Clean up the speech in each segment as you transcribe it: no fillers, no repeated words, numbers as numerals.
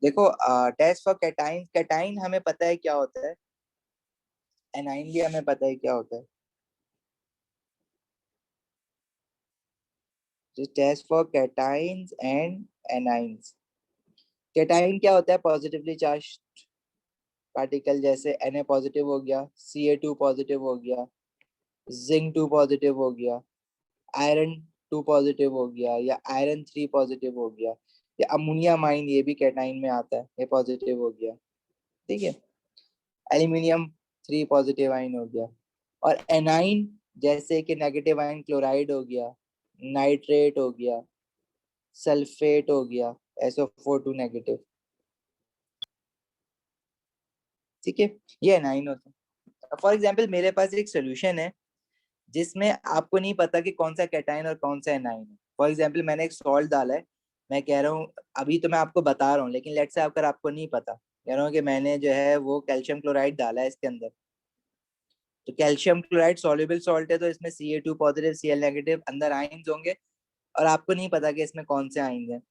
देखो test for cation, cation हमें पता है क्या होता है, एनाइन भी हमें पता है क्या होता है। Test for cations and anions. Cation क्या होता है, पॉजिटिवली चार्ज पार्टिकल, जैसे Na पॉजिटिव हो गया, Ca2 पॉजिटिव हो गया, जिंक 2 पॉजिटिव हो गया, आयरन 2 पॉजिटिव हो गया, या आयरन 3 पॉजिटिव हो गया, या अमोनिया माइन, ये भी कैटाइन में आता है, ये पॉजिटिव हो गया। ठीक है, एल्यूमिनियम 3 पॉजिटिव आइन हो गया। और एनाइन जैसे कि नेगेटिव आइन क्लोराइड हो गया, नाइट्रेट हो गया, सल्फेट हो गया, SO4 2 नेगेटिव। ठीक है, ये एनाइन होता है। फॉर एग्जाम्पल मेरे पास एक सोल्यूशन है जिसमें आपको नहीं पता कि कौन सा कैटाइन और कौन सा एनाइन है। फॉर एग्जाम्पल मैंने एक सॉल्ट डाला है, मैं कह रहा हूँ, अभी तो मैं आपको बता रहा हूँ, लेकिन लेट से अगर आपको नहीं पता, कह रहा हूँ कि मैंने जो है वो कैल्शियम क्लोराइड डाला है इसके अंदर, तो कैल्शियम क्लोराइड सॉल्युबल सॉल्ट है, तो इसमें Ca2 पॉजिटिव, Cl नेगेटिव अंदर आयन्स होंगे, और आपको नहीं पता कि इसमें कौन से आयन्स हैं,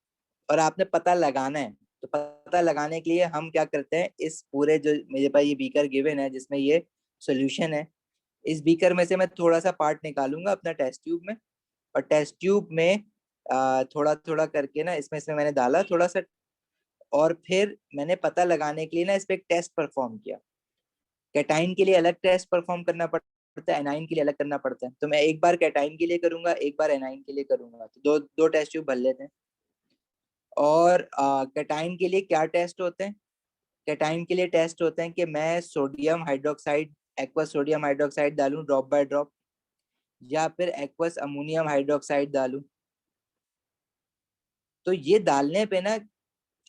और आपने पता लगाना है। तो पता लगाने के लिए हम क्या करते हैं, इस पूरे जो मेरे पास ये बीकर गिवन है जिसमें ये सोल्यूशन है, इस बीकर में से मैं थोड़ा सा पार्ट निकालूंगा अपना टेस्ट ट्यूब में, और टेस्ट ट्यूब में थोड़ा थोड़ा करके ना इसमें से मैंने डाला थोड़ा सा, और फिर मैंने पता लगाने के लिए ना इस पे एक टेस्ट परफॉर्म किया। कैटाइन के लिए अलग टेस्ट परफॉर्म करना पड़ता है, एनाइन के लिए अलग करना पड़ता है, तो मैं एक बार कैटाइन के लिए करूंगा, एक बार एनाइन के लिए करूंगा, तो दो दो टेस्ट ट्यूब भर लेते हैं। और कैटाइन के लिए क्या टेस्ट होते हैं, कैटाइन के लिए टेस्ट होते हैं कि मैं sodium hydroxide, aqueous sodium hydroxide डालूं ड्रॉप बाय ड्रॉप, या फिर एक्वस अमोनियम हाइड्रोक्साइड डालूं। तो ये डालने पे ना,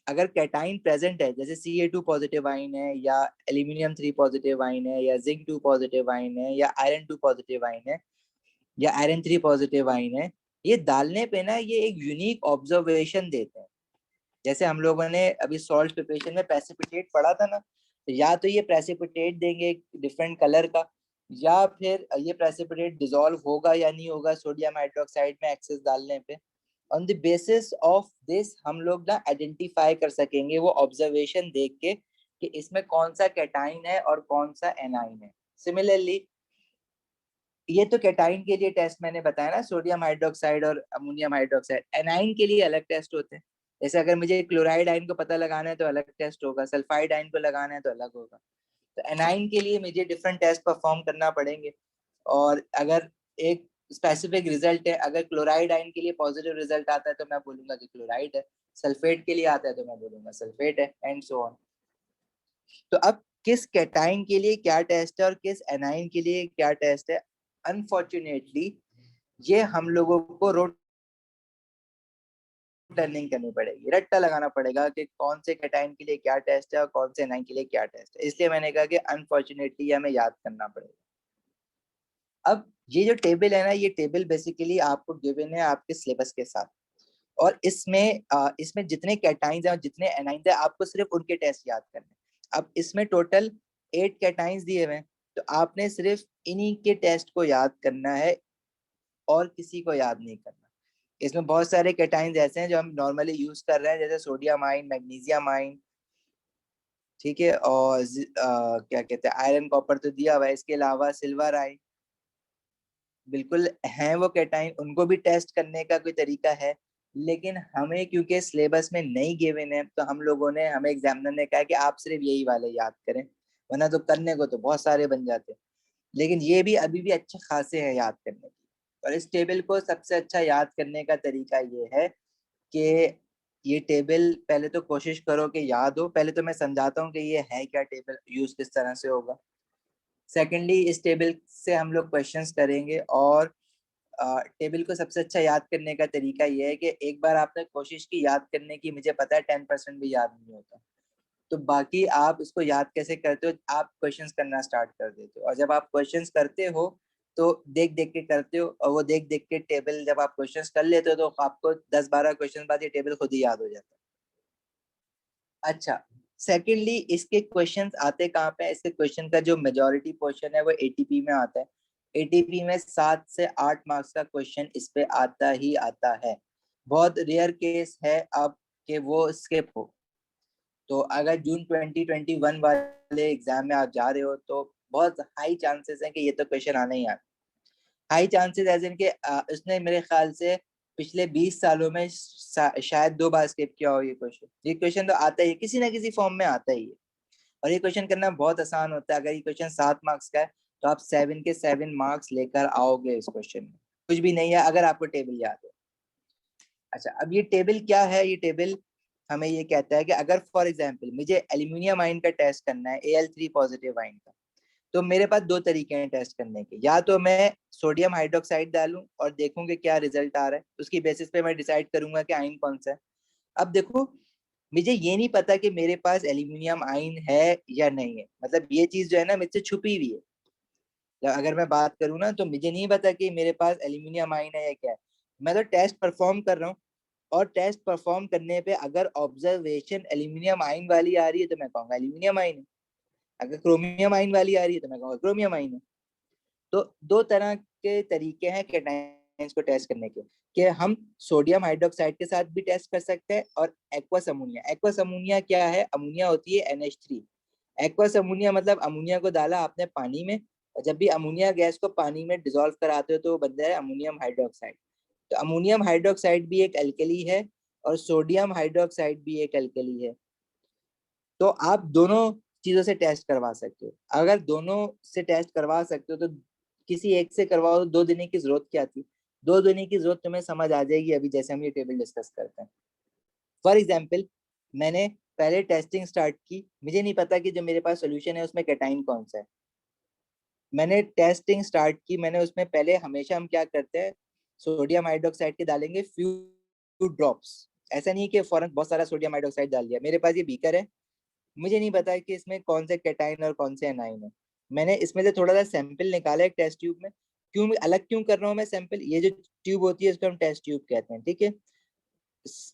अगर कैटाइन प्रेजेंट है, जैसे Ca2 पॉजिटिव आइन है, या एल्यूमिनियम 3 पॉजिटिव आइन है, या जिंक 2 पॉजिटिव आइन है, या आयरन 2 पॉजिटिव आइन है, या आयरन 3 पॉजिटिव आइन है, ये डालने पे ना ये एक यूनिक ऑब्जर्वेशन देते हैं। जैसे हम लोगों ने अभी सॉल्ट प्रिपरेशन में प्रेसिपिटेट पढ़ा था ना, तो या तो ये प्रेसिपिटेट देंगे डिफरेंट कलर का, या फिर ये प्रेसिपिटेट डिसॉल्व होगा या नहीं होगा सोडियम हाइड्रोक्साइड में एक्सेस डालने पे। On the basis of this हम लोग ना आइडेंटिफाई कर सकेंगे वो ऑब्जर्वेशन देख के कि इसमें कौन सा कैटाइन है और कौन सा एनाइन है। सिमिलरली ये तो कैटाइन के लिए टेस्ट मैंने बताया ना, सोडियम हाइड्रोक्साइड और अमोनियम हाइड्रोक्साइड। एनाइन के लिए अलग टेस्ट होते हैं, जैसे अगर मुझे क्लोराइड आयन को पता लगाना है तो अलग टेस्ट होगा, सल्फाइड आयन को लगाना है तो अलग होगा। तो एनाइन के लिए मुझे डिफरेंट टेस्ट परफॉर्म करना पड़ेंगे। और अगर एक स्पेसिफिक रिजल्ट है, अगर क्लोराइड आयन के लिए पॉजिटिव रिजल्ट आता है तो मैं बोलूंगा कि क्लोराइड है, सल्फेट के लिए आता है तो मैं बोलूंगा सल्फेट है, एंड सो ऑन। तो अब किस कैटाइन के लिए क्या टेस्ट है और किस एनाइन के लिए क्या टेस्ट है, अनफॉर्चुनेटली ये हम लोगों को रोट लर्निंग करनी पड़ेगी, रट्टा लगाना पड़ेगा कि कौन से कैटाइन के लिए क्या टेस्ट है और कौन से एनाइन के लिए क्या टेस्ट है। इसलिए मैंने कहा कि अनफॉर्चुनेटली हमें याद करना पड़ेगा। अब ये जो टेबल है ना, ये टेबल बेसिकली आपको गिवन है आपके सिलेबस के साथ, और इसमें जितने कैटाइंस हैं और जितने एनाइंस हैं आपको सिर्फ उनके टेस्ट याद करने हैं। अब इसमें टोटल 8 कैटाइंस दिए हुए हैं, तो आपने सिर्फ इन्हीं के टेस्ट को याद करना है और किसी को याद नहीं करना। इसमें बहुत सारे कैटाइंस ऐसे हैं जो हम नॉर्मली यूज कर रहे हैं, जैसे सोडियम आयन, मैग्नीशियम आयन, ठीक है, और क्या कहते हैं, आयरन कॉपर तो दिया हुआ है, इसके अलावा सिल्वर आयन बिल्कुल हैं वो कैटाइन, उनको भी टेस्ट करने का कोई तरीका है। लेकिन हमें क्योंकि सिलेबस में नहीं गिवन है, तो हम लोगों ने, हमें एग्जामिनर ने कहा कि आप सिर्फ यही वाले याद करें, वरना तो करने को तो बहुत सारे बन जाते हैं, लेकिन ये भी अभी भी अच्छे खासे हैं याद करने की। और इस टेबल को सबसे अच्छा याद करने का तरीका ये है कि ये टेबल पहले तो कोशिश करो कि याद हो। पहले तो मैं समझाता हूँ कि ये है क्या, टेबल यूज किस तरह से होगा। सेकेंडली इस टेबल से हम लोग क्वेश्चंस करेंगे, और टेबल को सबसे अच्छा याद करने का तरीका ये है कि एक बार आपने कोशिश की याद करने की, मुझे पता है 10% भी याद नहीं होता, तो बाकी आप इसको याद कैसे करते हो, आप क्वेश्चंस करना स्टार्ट कर देते हो, और जब आप क्वेश्चंस करते हो तो देख देख के करते हो, और वो देख देख के टेबल जब आप क्वेश्चंस कर लेते हो तो आपको 10-12 क्वेश्चन बाद ये टेबल खुद ही याद हो जाता है। अच्छा, सेकेंडली इसके क्वेश्चंस आते कहाँ पे हैं, इसके क्वेश्चन का जो मेजोरिटी पोर्शन है वो एटीपी में आता है। एटीपी में 7 से 8 मार्क्स का क्वेश्चन इस पे आता ही आता है। बहुत रेयर केस है अब कि वो स्किप हो। तो अगर जून 2021 वाले एग्जाम में आप जा रहे हो तो बहुत हाई चांसेस हैं कि ये तो क्वेश्चन आना ही आना। हाई चांसेस एज इन के उसने मेरे ख्याल से पिछले 20 सालों में शायद 2 बार स्किप किया हो ये क्वेश्चन तो आता ही है, किसी ना किसी फॉर्म में आता ही है। और ये क्वेश्चन करना बहुत आसान होता है। अगर ये क्वेश्चन 7 मार्क्स का है तो आप 7 के 7 मार्क्स लेकर आओगे इस क्वेश्चन में, कुछ भी नहीं है अगर आपको टेबल याद है। अच्छा, अब ये टेबल क्या है? ये टेबल हमें ये कहता है कि अगर फॉर एग्जांपल मुझे एल्यूमिनियम आयन का टेस्ट करना है, Al3 पॉजिटिव आयन का, तो मेरे पास 2 तरीके हैं टेस्ट करने के। या तो मैं सोडियम हाइड्रोक्साइड डालूं और देखूं कि क्या रिजल्ट आ रहा है, उसकी बेसिस पे मैं डिसाइड करूंगा कि आयन कौन सा है। अब देखो, मुझे ये नहीं पता कि मेरे पास एल्यूमिनियम आयन है या नहीं है, मतलब ये चीज जो है ना मुझसे छुपी हुई है। अगर मैं बात करूँ ना तो मुझे नहीं पता कि मेरे पास एल्यूमिनियम आयन है या क्या है। मैं तो टेस्ट परफॉर्म कर रहा हूँ, और टेस्ट परफॉर्म करने पे अगर ऑब्जर्वेशन एल्यूमिनियम आयन वाली आ रही है तो मैं कहूंगा एल्यूमिनियम आयन है, अगर क्रोमियम आयन वाली आ रही है तो मैं कहूंगा क्रोमियम आयन है। तो 2 तरह के तरीके हैं कैटायंस को टेस्ट करने के, कि हम सोडियम हाइड्रोक्साइड के साथ भी टेस्ट कर सकते हैं और एक्वस अमोनिया। एक्वस अमोनिया क्या है? अमोनिया होती है NH3। एक्वस अमोनिया मतलब अमोनिया को डाला आपने पानी में, और जब भी अमोनिया गैस को पानी में डिसॉल्व कराते हो तो वो बनता है अमोनियम हाइड्रोक्साइड। तो अमोनियम हाइड्रोक्साइड भी एक अल्कली है और सोडियम हाइड्रोक्साइड भी एक अल्कली है। तो आप दोनों चीजों से टेस्ट करवा सकते हो। अगर दोनों से टेस्ट करवा सकते हो तो किसी एक से करवाओ तो 2 देने की जरूरत क्या थी? 2 देने की जरूरत तुम्हें समझ आ जाएगी अभी जैसे हम ये टेबल डिस्कस करते हैं। फॉर एग्जाम्पल, मैंने पहले टेस्टिंग स्टार्ट की, मुझे नहीं पता कि जो मेरे पास सोल्यूशन है उसमें कैटाइन कौन सा है। मैंने टेस्टिंग स्टार्ट की, मैंने उसमें पहले हमेशा हम क्या करते हैं, सोडियम हाइड्रोक्साइड के डालेंगे फ्यू ड्रॉप्स। ऐसा नहीं कि फौरन बहुत सारा सोडियम हाइड्रोक्साइड डाल दिया। मेरे पास ये बीकर है, मुझे नहीं पता कि इसमें कौन से कैटाइन और कौन से एनाइन है। मैंने इसमें से थोड़ा सा सैंपल निकाला एक टेस्ट ट्यूब में। अलग क्यों कर रहा हूँ मैं सैंपल? ये जो ट्यूब होती है इसको हम टेस्ट ट्यूब कहते हैं, ठीक है।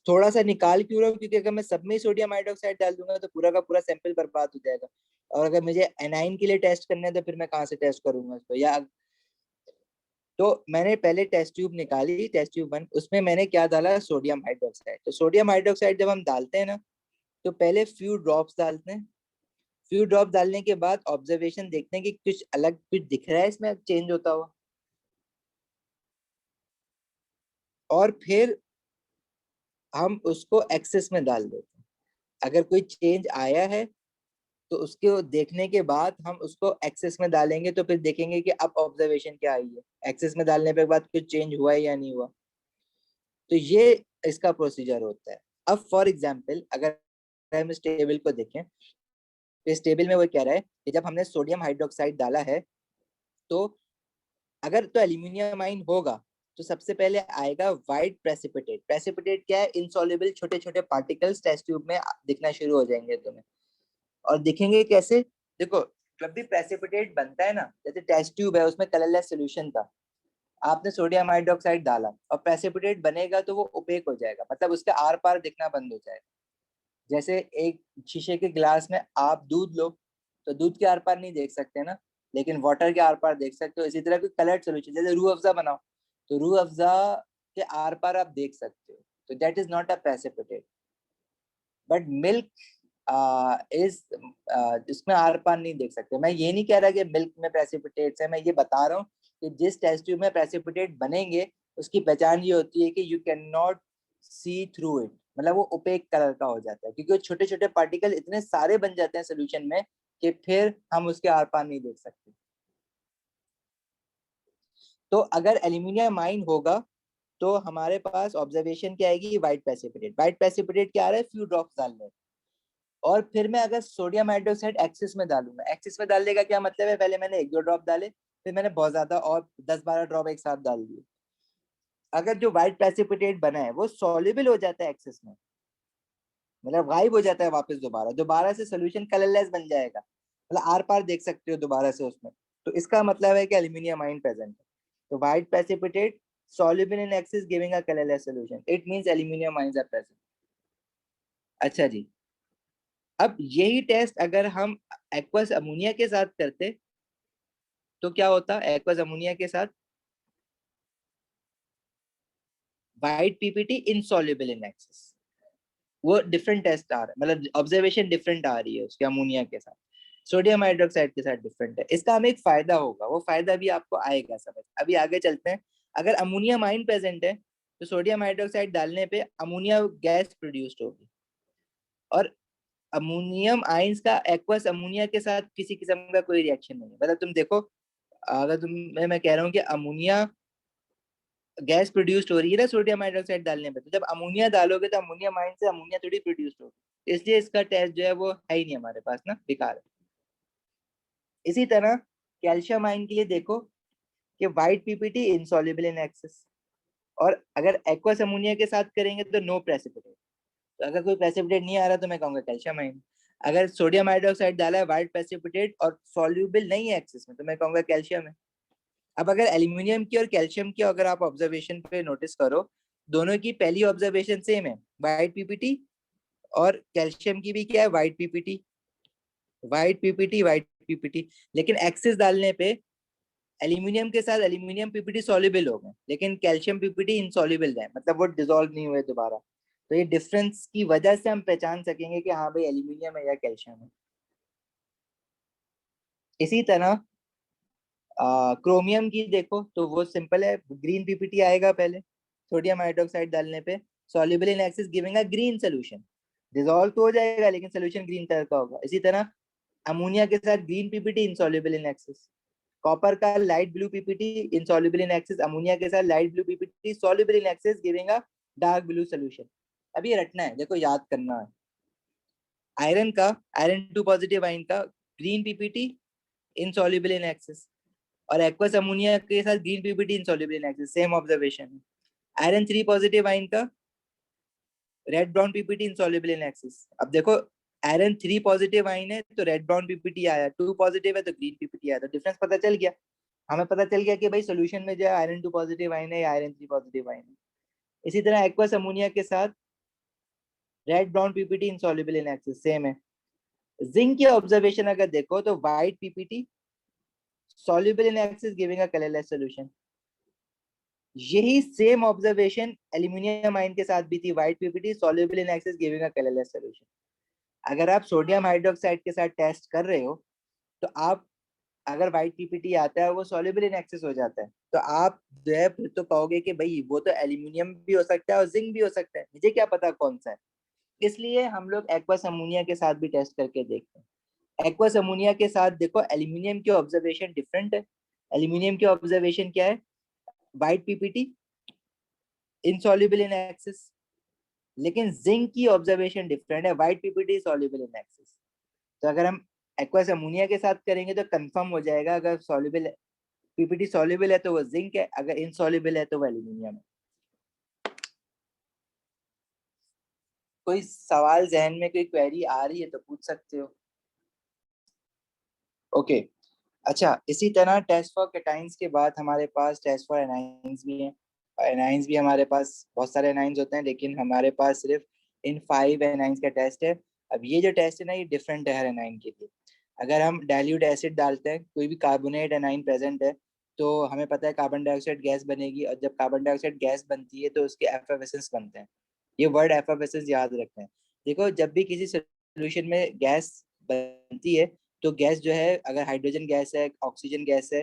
थोड़ा सा निकाल क्यों रहा हूँ? क्योंकि अगर मैं सब में सोडियम हाइड्रोक्साइड डाल दूंगा तो पूरा का पूरा सैंपल बर्बाद हो जाएगा। और अगर मुझे एनाइन के लिए टेस्ट करना है तो फिर मैं कहाँ से टेस्ट करूंगा इसको? या तो मैंने पहले टेस्ट ट्यूब निकाली, टेस्ट ट्यूब 1, उसमें मैंने क्या डाला? Sodium hydroxide. तो सोडियम हाइड्रोक्साइड जब हम डालते हैं ना तो पहले फ्यू ड्रॉप्स डालते हैं। फ्यू ड्रॉप डालने के बाद ऑब्जर्वेशन देखते हैं कि कुछ अलग कुछ दिख रहा है इसमें चेंज होता हुआ, और फिर हम उसको एक्सेस में डाल देते हैं। अगर कोई चेंज आया है तो उसके देखने के बाद हम उसको एक्सेस में डालेंगे, तो फिर देखेंगे कि अब ऑब्जर्वेशन क्या आई है, एक्सेस में डालने के बाद कुछ चेंज हुआ है या नहीं हुआ। तो ये इसका प्रोसीजर होता है। अब फॉर एग्जाम्पल अगर हम इस टेबल को देखें तो इस टेबल में वो कह रहा है कि जब हमने सोडियम हाइड्रोक्साइड डाला है तो अगर तो एल्यूमिनियम आयन होगा तो सबसे पहले आएगा व्हाइट प्रेसिपिटेट। प्रेसिपिटेट क्या है? इनसॉल्युबल छोटे छोटे पार्टिकल्स टेस्ट ट्यूब में दिखना शुरू हो जाएंगे तुम्हें। और दिखेंगे कैसे? देखो, जब भी प्रेसिपिटेट बनता है ना, जैसे टेस्ट ट्यूब है उसमें कलरलेस सोल्यूशन था, आपने सोडियम हाइड्रोक्साइड डाला और प्रेसिपिटेट बनेगा तो वो ओपेक हो जाएगा, मतलब उसका आर पार दिखना बंद हो जाएगा। जैसे एक शीशे के गिलास में आप दूध लो तो दूध के आर पार नहीं देख सकते ना, लेकिन वाटर के आर पार देख सकते हो। इसी तरह कोई कलर्ड सोल्यूशन, जैसे रूह अफ़ज़ा बनाओ तो रूह अफ़ज़ा के आर पार आप देख सकते हो, तो that is not a precipitate. But milk is इसमें आर पार नहीं देख सकते। मैं ये नहीं कह रहा कि मिल्क में प्रेसिपिटेट्स है, मैं ये बता रहा हूँ कि जिस टेस्ट ट्यूब में प्रेसिपिटेट बनेंगे उसकी पहचान ये होती है कि you can not see through it, मतलब वो ओपेक कलर का हो जाता है, क्योंकि वो छोटे छोटे पार्टिकल इतने सारे बन जाते हैं सोल्यूशन में कि फिर हम उसके आर पार नहीं देख सकते। तो अगर एल्यूमिनियम आयन होगा तो हमारे पास ऑब्जर्वेशन क्या आएगी? White precipitate. व्हाइट प्रेसिपिटेट क्या आ रहा है? फ्यू ड्रॉप्स डालने। और फिर मैं अगर सोडियम हाइड्रोक्साइड एक्सिस में डालूंगा, एक्सिस में डालने का क्या मतलब है? पहले मैंने 1-2 ड्रॉप डाले, फिर मैंने बहुत ज्यादा और 10-12 ड्रॉप एक साथ डाल दिए। अगर जो व्हाइट प्रेसिपिटेट बना है वो सॉल्युबल हो जाता है एक्सिस में, मतलब गायब हो जाता है वापस, दोबारा दोबारा से सोल्यूशन कलरलेस बन जाएगा, मतलब आर पार देख सकते हो दोबारा से उसमें। तो इसका मतलब है कि एल्यूमिनियम आयन प्रेजेंट है। तो white precipitate soluble in excess giving a colorless solution, it means aluminum ions are present। अच्छा जी, अब यही टेस्ट अगर हम एक्वस अमोनिया के साथ करते तो क्या होता? एक्वस अमोनिया के साथ white PPT insoluble in access, वो डिफरेंट टेस्ट आ रहा है, मतलब ऑब्जर्वेशन डिफरेंट आ रही है उसके अमोनिया के साथ, सोडियम हाइड्रोक्साइड के साथ डिफरेंट है। इसका हमें एक फायदा होगा, वो फायदा भी आपको आएगा समझ। अभी आगे चलते हैं। अगर अमोनियम आयन प्रेजेंट है तो सोडियम हाइड्रोक्साइड डालने पे अमोनिया गैस प्रोड्यूस्ड होगी, और अमोनियम आयंस का एक्वस अमोनिया के साथ किसी किस्म का कोई रिएक्शन नहीं है। मतलब तुम देखो, अगर मैं कह रहा हूँ कि अमोनिया गैस प्रोड्यूस्ड हो रही है ना सोडियम हाइड्रोक्साइड डालने पे, तो जब अमोनिया डालोगे तो अमोनियम आयन से अमोनिया थोड़ी प्रोड्यूस्ड होगी, इसलिए इसका टेस्ट जो है वो है ही नहीं हमारे पास ना, बेकार है। इसी तरह कैल्शियम आयन के लिए देखो कि white PPT insoluble in access, और अगर एक्वस अमोनिया के साथ करेंगे तो नो प्रेसिपिटेट। तो अगर कोई प्रेसिपिटेट नहीं आ रहा तो मैं कहूंगा कैल्शियम आयन। अगर सोडियम हाइड्रोक्साइड डाला है व्हाइट प्रेसिपिटेट और सॉल्युबल नहीं है एक्सेस में, तो मैं कहूंगा कैल्शियम है। अब अगर एल्यूमिनियम की और कैल्शियम की अगर आप ऑब्जर्वेशन पे नोटिस करो, दोनों की पहली ऑब्जर्वेशन सेम है, व्हाइट पीपीटी, और कैल्शियम की भी क्या है, white PPT, white PPT, white PPT. लेकिन एक्सेस डालने पे एल्यूमिनियम के साथ एल्यूमिनियम पीपीटी सॉल्युबल हो गए, लेकिन कैल्शियम पीपीटी इनसॉल्युबल है, मतलब वो डिसॉल्व नहीं हुए दोबारा। तो ये डिफरेंस की वजह से हम पहचान सकेंगे कि हाँ भाई एल्यूमिनियम है या कैल्शियम है। इसी तरह क्रोमियम की देखो तो वो सिंपल है, ग्रीन पीपीटी आएगा पहले सोडियम हाइड्रोक्साइड डालने पे, soluble in excess giving a green solution, dissolve तो हो जाएगा लेकिन सोल्यूशन ग्रीन कलर का होगा। इसी तरह अमोनिया के साथ green PPT insoluble in excess, copper का light blue PPT insoluble in excess, ammonia के साथ light blue PPT soluble in excess giving a dark blue solution. अब ये रटना है, देखो याद करना है। आयरन का, आयरन टू पॉजिटिव आयन का green PPT insoluble in access, और एक्वस अमोनिया के साथ green PPT insoluble in access, same observation है। आयरन थ्री पॉजिटिव आयन का red brown PPT insoluble in access. अब देखो आयरन थ्री पॉजिटिव आयन है तो रेड ब्राउन पीपीटी आया, टू पॉजिटिव है तो ग्रीन पीपीटी आया, तो डिफरेंस पता चल गया। हमें पता चल गया कि भाई सोल्यूशन में जो है आयरन टू पॉजिटिव आयन है या आयरन थ्री पॉजिटिव आयन है। इसी तरह एक्वस अमोनिया के साथ red brown PPT insoluble in access, same है। जिंक की ऑब्जर्वेशन अगर देखो तो white PPT soluble in excess giving a colorless solution। यही सेम ऑब्जर्वेशन एल्यूमिनियम आयन के साथ भी थी, white PPT soluble in excess giving a colorless solution। अगर आप सोडियम हाइड्रोक्साइड के साथ टेस्ट कर रहे हो तो आप, अगर व्हाइट पीपीटी आता है वो soluble in excess हो जाता है, तो आप जो है फिर तो कहोगे कि भाई वो तो एल्यूमिनियम भी हो सकता है और जिंक भी हो सकता है, मुझे क्या पता कौन सा है। इसलिए हम लोग एक्वस अमोनिया के साथ भी टेस्ट करके देखते हैं। एक्वस अमोनिया के साथ देखो एल्यूमिनियम की ऑब्जर्वेशन डिफरेंट है। एल्यूमिनियम की ऑब्जर्वेशन क्या है, white PPT insoluble in access, लेकिन जिंक की ऑब्जर्वेशन डिफरेंट है, white PPT soluble in access. तो अगर हम एक्वस अमोनिया के साथ करेंगे तो कंफर्म हो जाएगा, अगर सॉल्युबल पीपीटी सॉल्युबल है तो वो जिंक है, अगर इनसॉल्युबल है तो वो एल्यूमिनियम है। कोई सवाल जहन में, कोई क्वेरी आ रही है तो पूछ सकते हो। ओके अच्छा, इसी तरह टेस्ट फॉर कैटाइंस के बाद हमारे पास टेस्ट फॉर एनाइंस भी हैं। एनाइंस भी हमारे पास बहुत सारे एनाइंस होते हैं, लेकिन हमारे पास सिर्फ इन 5 एनाइंस का टेस्ट है। अब ये जो टेस्ट है ना, ये डिफरेंट है हर एनाइन के लिए। अगर हम डाइल्यूट एसिड डालते हैं, कोई भी कार्बोनेट एनाइन प्रेजेंट है, तो हमें पता है कार्बन डाइऑक्साइड गैस बनेगी, और जब कार्बन डाइऑक्साइड गैस बनती है तो उसके एफएफएसएस बनते हैं। ये वर्ड एफएफएसएस याद रखते हैं। देखो जब भी किसी सोल्यूशन में गैस बनती है, तो गैस जो है, अगर हाइड्रोजन गैस है, ऑक्सीजन गैस है,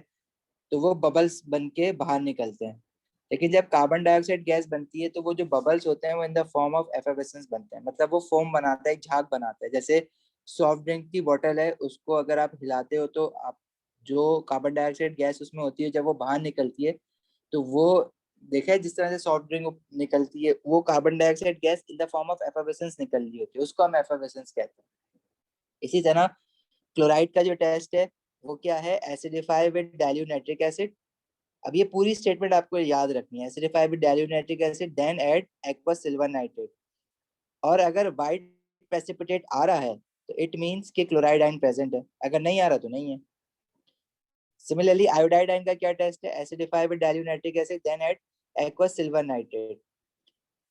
तो वो बबल्स बन के बाहर निकलते हैं। लेकिन जब कार्बन डाइऑक्साइड गैस बनती है तो वो जो बबल्स होते हैं वो इन द फॉर्म ऑफ एफेबेसेंस बनते हैं, मतलब वो फोम बनाता है, एक झाग बनाता है। जैसे सॉफ्ट ड्रिंक की बोतल है, उसको अगर आप हिलाते हो तो आप, जो कार्बन डाइऑक्साइड गैस उसमें होती है जब वो बाहर निकलती है, तो वो, देखा है जिस तरह से सॉफ्ट ड्रिंक निकलती है, वो carbon dioxide gas in the form of effervescence निकल रही होती है, उसको हम एफेबेसेंस कहते हैं। इसी तरह क्लोराइड का जो टेस्ट है वो क्या है, acidify with dilute nitric acid. अब ये पूरी स्टेटमेंट आपको याद रखनी है, acidify with dilute nitric acid then add aqueous silver nitrate. और अगर वाइट प्रेसिपिटेट आ रहा है तो इट मींस कि क्लोराइड आयन प्रेजेंट है, अगर नहीं आ रहा तो नहीं है। सिमिलरली आयोडाइड आयन का क्या टेस्ट है, acidify with dilute nitric acid then add aqueous silver nitrate.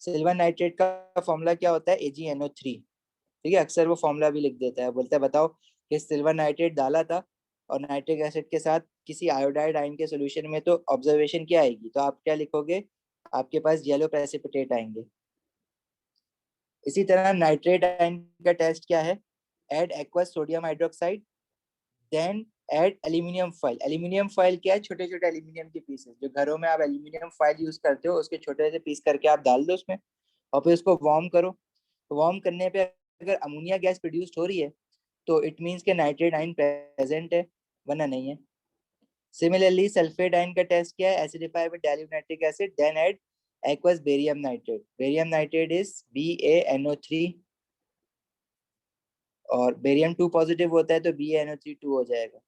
Silver nitrate का फॉर्मूला क्या होता है, AgNO3। ठीक है, अक्सर वो फॉर्मूला भी लिख देता है, बोलता है बताओ कि सिल्वर नाइट्रेट डाला था और नाइट्रिक एसिड के साथ किसी आयोडाइड आयन के सॉल्यूशन में, तो ऑब्जर्वेशन क्या आएगी, तो आप क्या लिखोगे, आपके पास येलो प्रेसिपिटेट आएंगे। इसी तरह नाइट्रेट आयन का टेस्ट क्या है, add aqueous sodium hydroxide, then add aluminium foil. Aluminium foil क्या है, छोटे छोटे एल्यूमिनियम के पीसेस, जो घरों में आप एल्यूमिनियम फॉइल यूज करते हो उसके छोटे से पीस करके आप डाल दो उसमें, और फिर उसको वार्म करो। वार्म करने पे अगर अमोनिया गैस प्रोड्यूस हो रही है तो इट मीन्स के नाइट्रेट आयन प्रेजेंट है, वरना नहीं है। सिमिलरली सल्फेट आयन का टेस्ट क्या है, acidify with dilute nitric acid, then add aqueous barium nitrate। barium nitrate is BaNO3, और बेरियम 2 पॉजिटिव होता है तो BaNO3 2 हो जाएगा।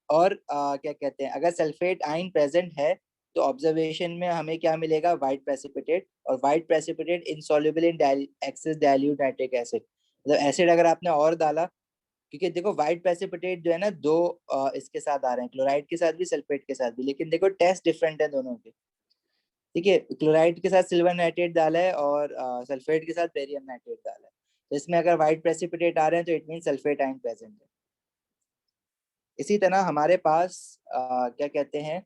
और क्या कहते हैं, अगर सल्फेट आयन प्रेजेंट है तो ऑब्जर्वेशन में हमें क्या मिलेगा, व्हाइट प्रेसिपिटेट, और white precipitate insoluble in access dilute nitric acid. मतलब एसिड अगर आपने और डाला, क्योंकि देखो व्हाइट प्रेसिपिटेट जो है ना, दो इसके साथ आ रहे हैं, क्लोराइड के साथ भी सल्फेट के साथ भी, लेकिन देखो टेस्ट डिफरेंट है दोनों के। ठीक है, क्लोराइड के साथ सिल्वर नाइट्रेट डाला है और सल्फेट के साथ बेरियम नाइट्रेट डाला है, तो इसमें अगर व्हाइट प्रेसिपिटेट आ रहे हैं तो it mean sulphate ion present है। इसी तरह हमारे पास क्या कहते हैं,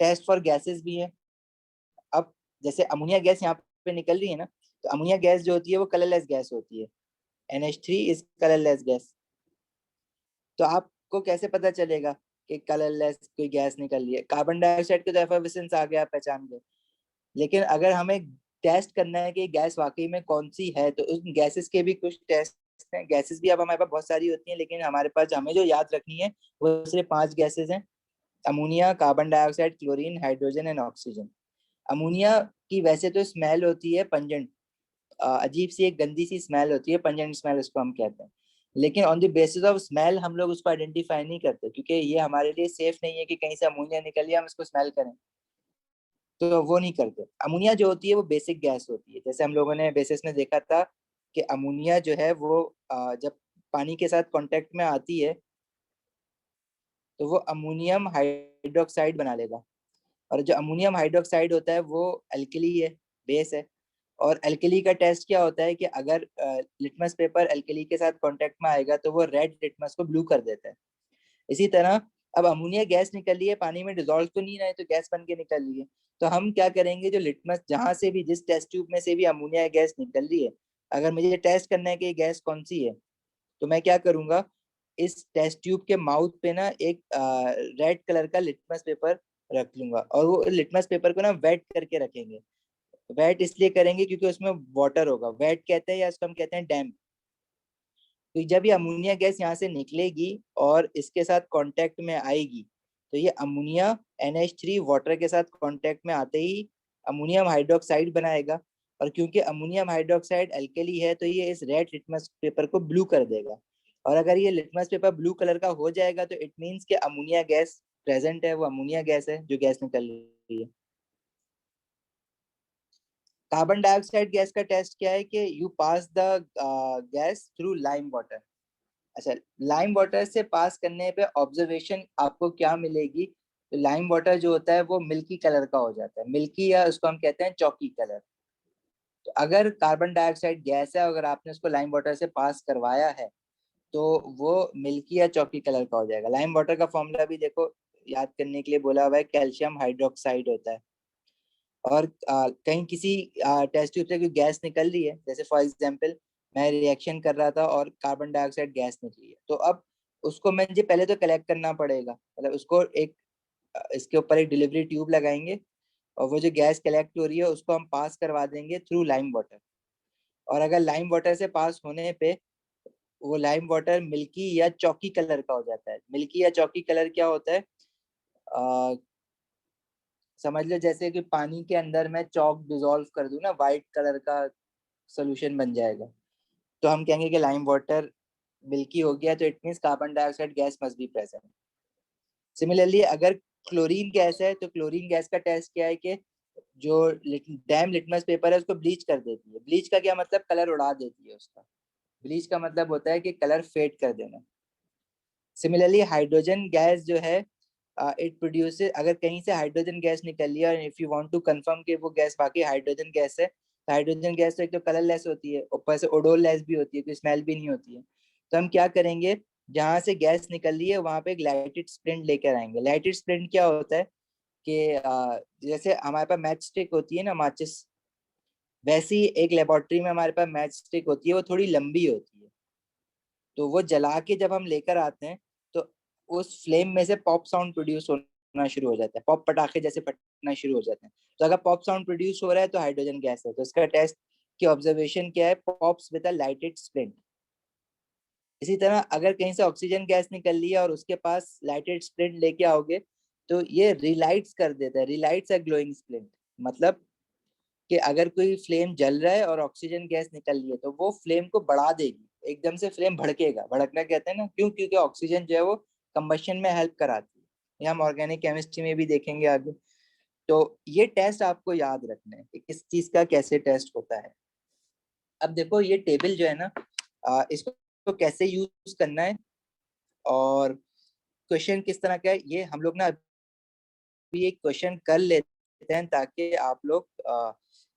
टेस्ट फॉर गैसेस भी है। अब जैसे अमोनिया गैस यहाँ पे निकल रही है ना, तो अमोनिया गैस जो होती है वो कलरलेस गैस होती है, NH3 इज कलरलेस गैस। तो आपको कैसे पता चलेगा कि कलरलेस कोई गैस निकल रही है, कार्बन डाइऑक्साइड की तो एफिशिएंसी आ गया, पहचान गए। लेकिन अगर हमें टेस्ट करना है कि गैस वाकई में कौन सी है, तो उन गैसेस के भी कुछ टेस्ट हैं। गैसेस भी अब हमारे पास बहुत सारी होती हैं, लेकिन हमारे पास हमें जो याद रखनी है वो सिर्फ 5 गैसेस हैं, ammonia, carbon dioxide, chlorine, hydrogen and oxygen. Ammonia की वैसे तो स्मेल होती है पंजेंट, अजीब सी एक गंदी सी स्मेल होती है, पंजेंट स्मेल उसको हम कहते हैं। लेकिन on the basis of smell हम लोग उसको आइडेंटिफाई नहीं करते, क्योंकि ये हमारे लिए सेफ नहीं है कि कहीं से अमोनिया निकली हम इसको स्मेल करें, तो वो नहीं करते। अमोनिया जो होती है वो बेसिक गैस होती है, जैसे हम लोगों ने बेसिस में देखा था कि अमोनिया जो है वो जब पानी के साथ कांटेक्ट में आती है तो वो अमोनियम हाइड्रोक्साइड बना लेगा, और जो अमोनियम हाइड्रोक्साइड होता है वो अल्कली है, बेस है। और अल्कली का टेस्ट क्या होता है कि अगर लिटमस पेपर अल्कली के साथ कांटेक्ट में आएगा तो वो रेड लिटमस को ब्लू कर देता है। इसी तरह अब अमोनिया गैस निकल रही है, पानी में डिजोल्व तो नहीं रहा है, तो गैस बन के निकल रही है। तो हम क्या करेंगे, जो लिटमस जहां से भी, जिस टेस्ट ट्यूब में से भी अमोनिया गैस निकल रही है, अगर मुझे टेस्ट करना है कि ये गैस कौन सी है, तो मैं क्या करूंगा, इस टेस्ट ट्यूब के माउथ पे ना एक रेड कलर का लिटमस पेपर रख लूंगा, और वो लिटमस पेपर को ना वेट करके रखेंगे। वेट इसलिए करेंगे क्योंकि उसमें वाटर होगा, वेट कहते हैं या इसको हम कहते हैं डैम्प। तो जब ये अमोनिया गैस यहाँ से निकलेगी और इसके साथ कांटेक्ट में आएगी, तो ये अमोनिया NH3 वाटर के साथ कांटेक्ट में आते ही अमोनियम हाइड्रोक्साइड बनाएगा, और क्योंकि अमोनियम हाइड्रोक्साइड अल्कली है तो ये इस रेड लिटमस पेपर को ब्लू कर देगा। और अगर ये लिटमस पेपर ब्लू कलर का हो जाएगा तो इट मीन्स कि अमोनिया गैस प्रेजेंट है, वो अमोनिया गैस है जो गैस निकल रही है। कार्बन डाइऑक्साइड गैस का टेस्ट क्या है कि you pass the gas through lime water. अच्छा, लाइम वाटर से पास करने पे ऑब्जर्वेशन आपको क्या मिलेगी, तो लाइम वाटर जो होता है वो मिल्की कलर का हो जाता है, मिल्की, या उसको हम कहते हैं चौकी कलर। तो अगर कार्बन डाइऑक्साइड गैस है, अगर आपने उसको लाइम वाटर से पास करवाया है तो वो मिल्की या चौकी कलर का हो जाएगा। लाइम वाटर का फॉर्मूला भी देखो, याद करने के लिए बोला हुआ है, कैल्शियम हाइड्रोक्साइड होता है। और कहीं किसी टेस्ट ट्यूब से कोई गैस निकल रही है, जैसे फॉर एग्जांपल मैं रिएक्शन कर रहा था और कार्बन डाइऑक्साइड गैस निकली है, तो अब उसको मुझे पहले तो कलेक्ट करना पड़ेगा, मतलब उसको एक इसके ऊपर एक डिलीवरी ट्यूब लगाएंगे, और वो जो गैस कलेक्ट हो रही है उसको हम पास करवा देंगे थ्रू लाइम वाटर। और अगर लाइम वाटर से पास होने पे वो लाइम वाटर मिल्की या चौकी कलर का हो जाता है। मिल्की या चौकी कलर क्या होता है, समझ लो जैसे कि पानी के अंदर मैं चौक डिसॉल्व कर दूं ना, व्हाइट कलर का सोल्यूशन बन जाएगा, तो हम कहेंगे कि लाइम वाटर मिल्की हो गया, तो it means carbon dioxide gas must be present. Similarly अगर क्लोरीन गैस है तो क्लोरीन गैस का टेस्ट क्या है कि जो डैम लिटमस पेपर है उसको ब्लीच कर देती है। ब्लीच का क्या मतलब, कलर उड़ा देती है उसका। ब्लीच का मतलब होता है कि कलर फेड कर देना। सिमिलरली हाइड्रोजन गैस जो है, इट प्रोड्यूसेस, अगर कहीं से हाइड्रोजन गैस निकल लिया और if you want to confirm कि वो गैस वाकई हाइड्रोजन गैस है, तो हाइड्रोजन गैस तो एक तो कलरलेस होती है, ऊपर से ओडोरलेस भी होती है, कोई स्मेल भी नहीं होती है। तो हम क्या करेंगे, जहां से गैस निकल रही है वहां पे एक लाइटेड स्प्लिंट लेकर आएंगे। लाइटेड स्प्लिंट क्या होता है कि जैसे हमारे पास मैच स्टिक होती है ना, माचिस, वैसी एक लेबोरेटरी में हमारे पास मैच स्टिक होती है, वो थोड़ी लंबी होती है, तो वो जला के जब हम लेकर आते हैं तो उस फ्लेम में से पॉप साउंड प्रोड्यूस होना शुरू हो जाता है, पॉप पटाखे जैसे फटना शुरू हो जाते हैं। तो अगर पॉप साउंड प्रोड्यूस हो रहा है तो हाइड्रोजन गैस है। तो इसका टेस्ट की ऑब्जर्वेशन क्या है, pops with a lighted splint. इसी तरह अगर कहीं से ऑक्सीजन गैस निकल रही है और उसके पास लाइटेड स्प्लिंट लेके आओगे तो ये रिलाइट्स कर देता है, रिलाइट्स अ ग्लोइंग स्प्लिंट। मतलब कि अगर कोई फ्लेम जल रहा है और ऑक्सीजन गैस निकल रही है तो वो फ्लेम को बढ़ा देगी, एकदम से फ्लेम भड़केगा, भड़कना कहते हैं ना, क्यों? क्योंकि ऑक्सीजन जो है वो कंबशन में हेल्प कराती है। ये हम ऑर्गेनिक केमिस्ट्री में भी देखेंगे आगे। तो ये टेस्ट आपको याद रखना है कि किस चीज का कैसे टेस्ट होता है। अब देखो ये टेबल जो है ना, इसको तो कैसे यूज करना है और क्वेश्चन किस तरह का है, ये हम लोग ना अभी एक क्वेश्चन कर लेते हैं ताकि आप लोग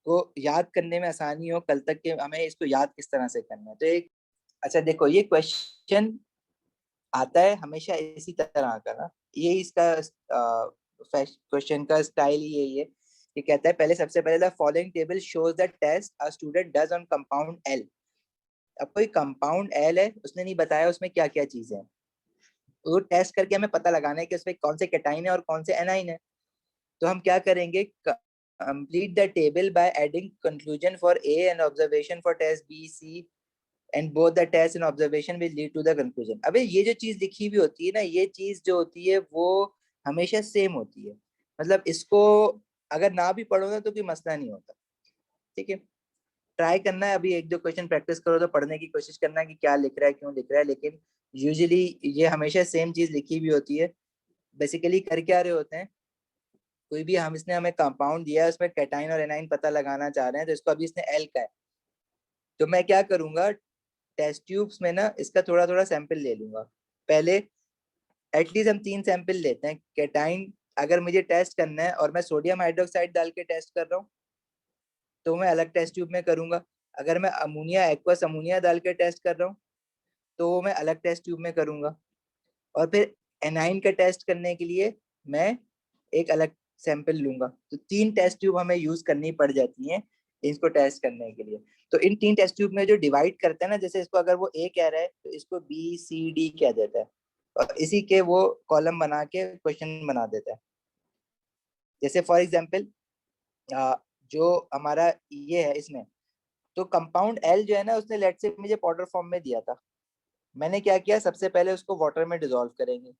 को याद करने में आसानी हो कल तक, के हमें इसको याद किस तरह से करना है। तो एक, अच्छा देखो ये क्वेश्चन आता है हमेशा इसी तरह का ना, ये इसका क्वेश्चन का स्टाइल यही है। ये कहता है पहले, सबसे पहले the following table shows the test a student does on compound L. अब कोई कंपाउंड एल है, उसने नहीं बताया उसमें क्या क्या चीजें हैं, वो टेस्ट करके हमें पता लगाना है कि उसमें कौन से कैटाइन है और कौन से एनाइन है। तो हम क्या करेंगे, complete the table by adding conclusion for A and observation for test B C and both the test and observation will lead to the conclusion. अबे ये जो चीज लिखी हुई होती है ना, ये चीज जो होती है वो हमेशा सेम होती है। मतलब इसको अगर ना भी पढ़ो ना तो कोई मसला नहीं होता, ठीक है। ट्राई करना है, अभी एक दो क्वेश्चन प्रैक्टिस करो तो पढ़ने की कोशिश करना है कि क्या लिख रहा है, क्यों लिख रहा है, लेकिन यूजुअली ये हमेशा सेम चीज लिखी हुई होती है। बेसिकली कर क्या रहे होते हैं, कोई भी हम, इसने हमें कंपाउंड दिया है उसमें कैटाइन और एनाइन पता लगाना चाह रहे हैं, तो इसको अभी इसने एल का है, तो मैं क्या करूंगा, टेस्ट ट्यूब्स में ना इसका थोड़ा थोड़ा सैंपल ले लूंगा। पहले एटलीस्ट हम 3 सैंपल लेते हैं कैटाइन। अगर मुझे टेस्ट करना है और मैं सोडियम हाइड्रोक्साइड डाल के टेस्ट कर रहा हूँ तो मैं अलग टेस्ट ट्यूब में करूंगा। अगर मैं अमोनिया, एक्वस अमोनिया डाल के टेस्ट कर रहा हूँ तो मैं अलग टेस्ट ट्यूब में करूंगा। और फिर एनाइन का टेस्ट करने के लिए मैं एक अलग सैंपल लूंगा। तो 3 टेस्ट ट्यूब हमें यूज करनी पड़ जाती हैं इसको टेस्ट करने के लिए। तो इन 3 टेस्ट ट्यूब में जो डिवाइड करते हैं ना, जैसे इसको अगर वो ए कह रहा है तो इसको बी सी डी कह देता है, और इसी के वो कॉलम बना के क्वेश्चन बना देता है। जैसे फॉर एग्जाम्पल जो हमारा ये है इसमें, तो कंपाउंड एल जो है ना, उसने लेट से मुझे पाउडर फॉर्म में दिया था। मैंने क्या किया, सबसे पहले उसको वाटर में डिसॉल्व करेंगे।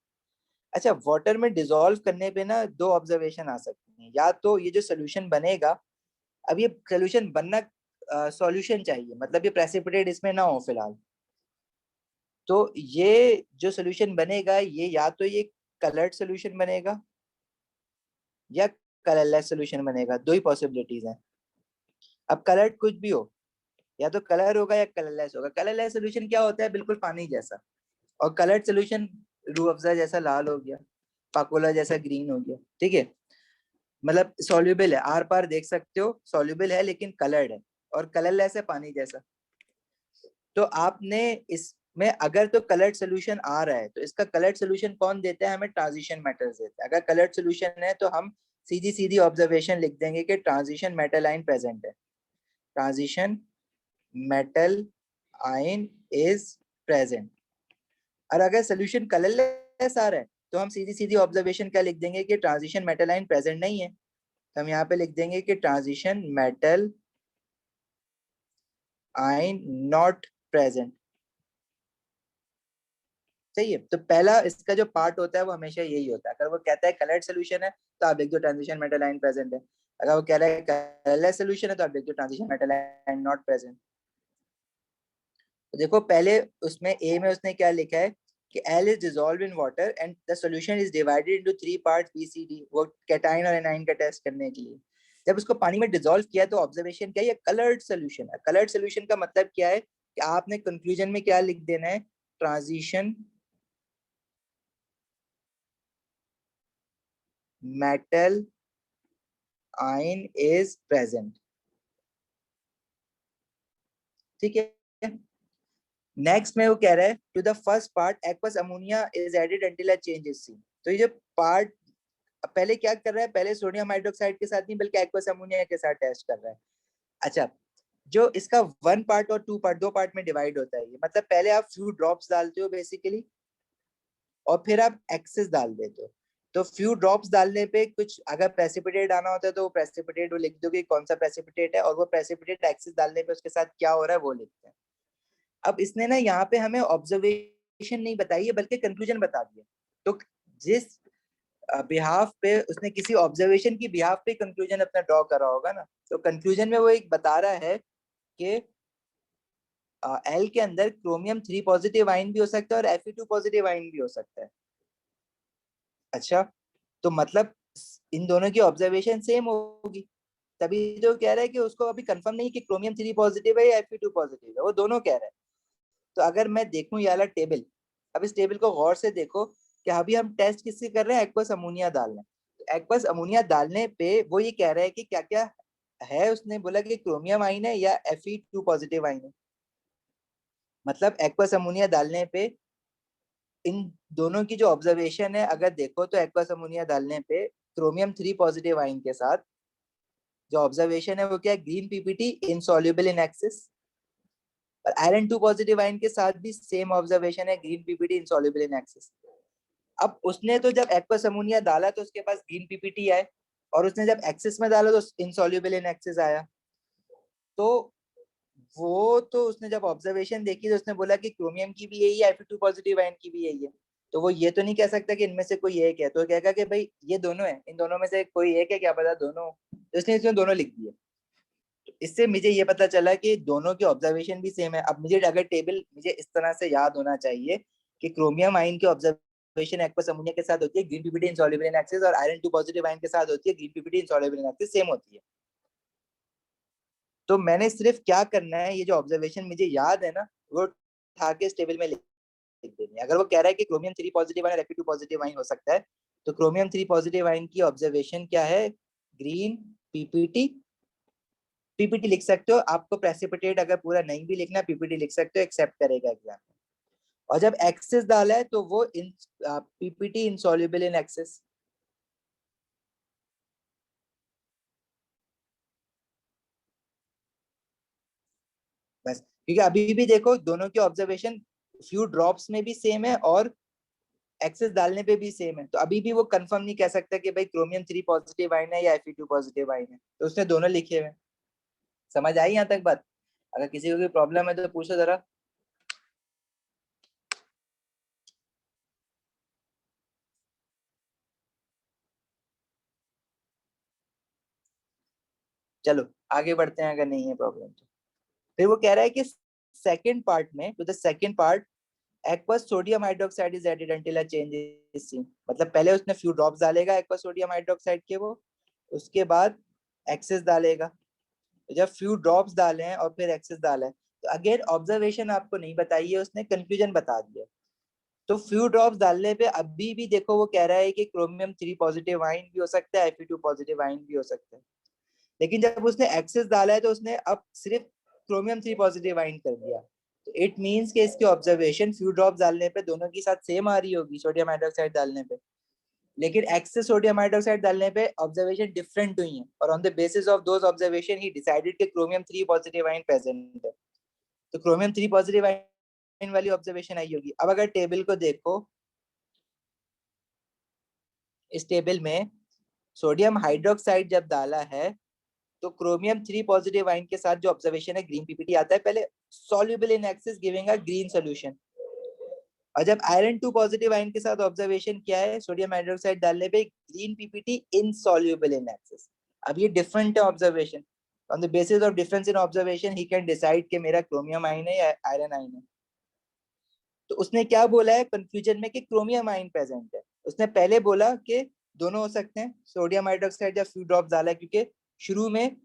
अच्छा, वाटर में डिसॉल्व करने पे ना 2 ऑब्जर्वेशन आ सकती हैं। या तो ये जो सोल्यूशन बनेगा, अब ये सोल्यूशन बनना सॉल्यूशन चाहिए, मतलब ये प्रेसिपिटेट इसमें ना हो फिलहाल। तो ये जो सोल्यूशन बनेगा ये या तो ये कलर्ड सोल्यूशन बनेगा या कलरलेस सोल्यूशन बनेगा, 2 ही पॉसिबिलिटीज हैं। अब कलर्ड कुछ भी हो, या तो कलर होगा या कलरलेस होगा। कलरलेस सोल्यूशन क्या होता है, बिल्कुल पानी जैसा, और कलर्ड सोल्यूशन रूह अफ़ज़ा जैसा लाल हो गया, पाकोला जैसा ग्रीन हो गया, ठीक है। मतलब सॉल्युबल है, आर पार देख सकते हो, सॉल्युबल है लेकिन कलर्ड है, और कलरलेस है पानी जैसा। तो आपने इसमें अगर तो कलर्ड सोल्यूशन आ रहा है तो इसका कलर्ड सोल्यूशन कौन देता है, हमें ट्रांजिशन मेटल्स देता है। अगर कलर्ड सोल्यूशन है तो हम सीधी सीधी ऑब्जर्वेशन लिख देंगे कि ट्रांजिशन मेटल आइन प्रेजेंट है, transition metal ion is present. और अगर सोल्यूशन कलरलेस आ रहा है तो हम सीधी सीधी ऑब्जर्वेशन क्या लिख देंगे कि ट्रांजिशन मेटल आइन प्रेजेंट नहीं है। तो हम यहाँ पे लिख देंगे कि ट्रांजिशन मेटल आइन नॉट प्रेजेंट। सही है। तो पहला इसका जो पार्ट होता है वो हमेशा यही होता है। अगर वो कहता है कलर्ड सोल्यूशन है तो आप लिख दो ट्रांजिशन मेटल आइन प्रेजेंट है। अगर वो कह रहा है कलरलेस सोल्यूशन है तो आप लिख दो ट्रांजिशन मेटल आइन नॉट प्रेजेंट। तो देखो पहले उसमें ए में उसने क्या लिखा है कि L is dissolved in water and the solution is divided into 3 parts B C D, वो कैटाइन और एनाइन का टेस्ट करने के लिए। जब उसको पानी में डिसॉल्व किया तो ऑब्जर्वेशन क्या है, ये कलर्ड सोल्यूशन है। कलर्ड सोल्यूशन का मतलब क्या है कि आपने कंक्लूजन में क्या लिख देना है, transition metal ion is present, ठीक है। नेक्स्ट में वो कह रहा है to the first part aqueous ammonia is added until a change is seen. तो ये जो पार्ट पहले क्या कर रहा है, पहले सोडियम हाइड्रोक्साइड के साथ नहीं बल्कि एक्वस अमोनिया के साथ टेस्ट कर रहा है। अच्छा, जो इसका 1 पार्ट और 2 पार्ट, 2 पार्ट में डिवाइड होता है ये, मतलब पहले आप फ्यू ड्रॉप्स डालते हो बेसिकली और फिर आप एक्सेस डाल देते हो। तो फ्यू ड्रॉप्स डालने पे कुछ अगर प्रेसिपिटेट आना होता है तो वो प्रेसिपिटेट वो लिख दो कि कौन सा प्रेसिपिटेट है, और वो प्रेसिपिटेट एक्सेस डालने पे उसके साथ क्या हो रहा है वो लिखते हैं। अब इसने ना यहाँ पे हमें ऑब्जर्वेशन नहीं बताई है बल्कि कंक्लूजन बता दिया। तो जिस बिहाफ पे उसने किसी ऑब्जर्वेशन की बिहाफ पे कंक्लूजन अपना ड्रॉ करा होगा ना, तो कंक्लूजन में वो एक बता रहा है कि एल के अंदर क्रोमियम 3 पॉजिटिव आयन भी हो सकता है और Fe2 पॉजिटिव आयन भी हो सकता है। अच्छा, तो मतलब इन दोनों की ऑब्जर्वेशन सेम होगी, तभी तो कह रहा है कि उसको अभी कंफर्म नहीं कि क्रोमियम 3 पॉजिटिव है या Fe2 पॉजिटिव है, वो दोनों कह रहा है। तो अगर मैं देखूं ये वाला टेबल, अब इस टेबल को गौर से देखो कि अभी हम टेस्ट किससे कर रहे हैं, एक्वस अमोनिया डाल रहे हैं। तो एक्वस अमोनिया डालने पे वो ये कह रहा है कि क्या क्या है, उसने बोला कि क्रोमियम आइन है या Fe2 पॉजिटिव आइन है। मतलब एक्वस अमोनिया डालने पे इन दोनों की जो ऑब्जर्वेशन है अगर देखो तो एक्वस अमोनिया डालने पे क्रोमियम 3 पॉजिटिव आइन के साथ जो ऑब्जर्वेशन है वो क्या है, ग्रीन पीपीटी इनसॉल्युबल इन एक्सिस। और आयरन 2 पॉजिटिव आयन के साथ भी सेम ऑब्जर्वेशन है, ग्रीन पीपीटी इनसॉल्युबल इन एक्सिस। अब उसने तो जब एक्वस अमोनिया डाला तो उसके पास ग्रीन पीपीटी आए, और उसने जब एक्सिस में डाला तो इनसॉल्युबल इन एक्सिस आया। तो वो तो उसने जब ऑब्जर्वेशन देखी तो उसने बोला कि क्रोमियम की भी यही है, Fe2 पॉजिटिव आयन की भी यही है। तो वो ये तो नहीं कह सकता कि इनमें से कोई एक है, तो कहेगा कि भाई ये दोनों है, इन दोनों में से कोई एक है, क्या पता दोनों। तो इसने इसमें दोनों लिख दिए। इससे मुझे ये पता चला कि दोनों की ऑब्जर्वेशन भी सेम है। अब मुझे अगर टेबल मुझे इस तरह से याद होना चाहिए कि क्रोमियम आयन की ऑब्जर्वेशन एक्वस अमोनिया के साथ होती है ग्रीन पीपीटी इनसॉल्युबल इन एक्सिस, और आयरन 2 पॉजिटिव आयन के साथ होती है ग्रीन पीपीटी इनसॉल्युबल इन एक्सिस, सेम होती है। तो मैंने सिर्फ क्या करना है, ये जो ऑब्जर्वेशन मुझे याद है ना वो उठा के इस टेबल में लिख देनी है। अगर वो कह रहा है कि chromium 3 positive ion Fe2 positive ion हो सकता है, तो क्रोमियम 3 पॉजिटिव आयन की ऑब्जर्वेशन क्या है, ग्रीन पीपीटी। पीपीटी लिख सकते हो, आपको प्रेसिपिटेट अगर पूरा नहीं भी लिखना पीपीटी लिख सकते हो, एक्सेप्ट करेगा एग्जाम में। और जब एक्सेस डाला है तो वो इन पीपीटी इनसॉल्युबल इन एक्सेस। बस, क्योंकि अभी भी देखो दोनों की ऑब्जर्वेशन फ्यू ड्रॉप्स में भी सेम है और एक्सेस डालने पे भी सेम है, तो अभी भी वो कंफर्म नहीं कह सकता कि भाई क्रोमियम 3 पॉजिटिव आयन है या Fe2 पॉजिटिव आयन है, तो उसने दोनों लिखे हुए। समझ आई यहाँ तक बात? अगर किसी को कोई प्रॉब्लम है तो पूछो जरा। चलो आगे बढ़ते हैं, अगर नहीं है प्रॉब्लम तो। फिर वो कह रहा है कि सेकंड पार्ट में, to the second part aqueous sodium hydroxide is added until a change is seen. मतलब पहले उसने फ्यू ड्रॉप्स डालेगा एक्वस सोडियम हाइड्रोक्साइड के, वो उसके बाद एक्सेस डालेगा। तो जब फ्यू ड्रॉप्स डाले हैं और फिर एक्सेस डाला है, तो अगेन ऑब्जर्वेशन आपको नहीं बताई है उसने, कंक्लूजन बता दिया। तो फ्यू ड्रॉप्स डालने पे अभी भी देखो वो कह रहा है कि क्रोमियम 3 पॉजिटिव आयन भी हो सकता है, Fe2 पॉजिटिव आयन भी हो सकता है। लेकिन जब उसने एक्सेस डाला है तो उसने अब सिर्फ क्रोमियम 3 पॉजिटिव आयन कर दिया। तो इट मींस कि इसकी ऑब्जर्वेशन फ्यू ड्रॉप डालने पे दोनों की साथ सेम आ रही होगी सोडियम हाइड्रोक्साइड डालने पे, लेकिन एक्सेस सोडियम हाइड्रोक्साइड डालने पे ऑब्जर्वेशन डिफरेंट हुई है, और on the basis of those observation he decided कि क्रोमियम 3 पॉजिटिव आयन प्रेजेंट है। तो क्रोमियम 3 पॉजिटिव आयन वाली ऑब्जर्वेशन आई होगी। अब अगर टेबल को देखो, इस टेबल में सोडियम हाइड्रोक्साइड जब डाला है तो क्रोमियम 3 पॉजिटिव आयन के साथ जो ऑब्जर्वेशन है ग्रीन पीपीटी आता है पहले, soluble in axis giving a green solution. और जब आयरन 2 पॉजिटिव आयन के साथ ऑब्जर्वेशन किया है सोडियम हाइड्रोक्साइड डालने पे, ग्रीन पीपीटी इनसॉल्युबल इन एक्सिस। अब ये डिफरेंट है observation, on the basis of difference in observation he can decide कि मेरा क्रोमियम आयन है या आयरन आयन है। तो उसने क्या बोला है कंक्लूजन में कि क्रोमियम आयन प्रेजेंट है। उसने पहले बोला कि दोनों हो सकते हैं, सोडियम हाइड्रोक्साइड या फ्यू ड्रॉप्स डाला है, क्योंकि शुरू में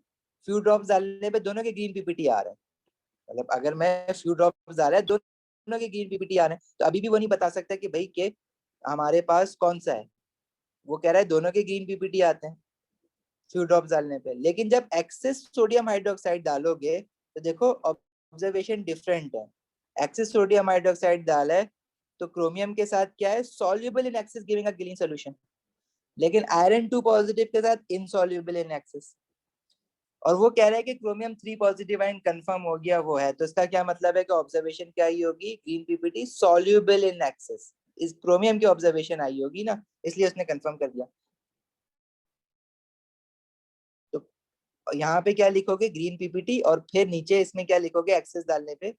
फ्यू ड्रॉप्स डालने पे दोनों के ग्रीन पीपीटी आ रहे हैं। मतलब अगर मैं फ्यू ड्रॉप्स डाला है दोनों के ग्रीन पीपीटी आ रहे हैं, तो अभी भी वो नहीं बता सकता कि भाई के हमारे पास कौन सा है। वो कह रहा है दोनों के ग्रीन पीपीटी आते हैं फ्यू ड्रॉप्स डालने पे। लेकिन जब एक्सेस सोडियम हाइड्रोक्साइड डालोगे तो देखो ऑब्जर्वेशन डिफरेंट है। एक्सेस सोडियम हाइड्रोक्साइड डाला है तो क्रोमियम के साथ क्या है, soluble in excess giving a green solution. लेकिन आयरन 2 पॉजिटिव के साथ इनसॉल्युबल इन एक्सेस। और वो कह रहा है कि क्रोमियम 3 पॉजिटिव आयन कंफर्म हो गया वो है, तो इसका क्या मतलब है कि ऑब्जर्वेशन क्या आई होगी, green PPT soluble in access, इस क्रोमियम की ऑब्जर्वेशन आई होगी ना, इसलिए उसने कंफर्म कर दिया। तो यहाँ पे क्या लिखोगे, ग्रीन पीपीटी, और फिर नीचे इसमें क्या लिखोगे एक्सेस डालने पे,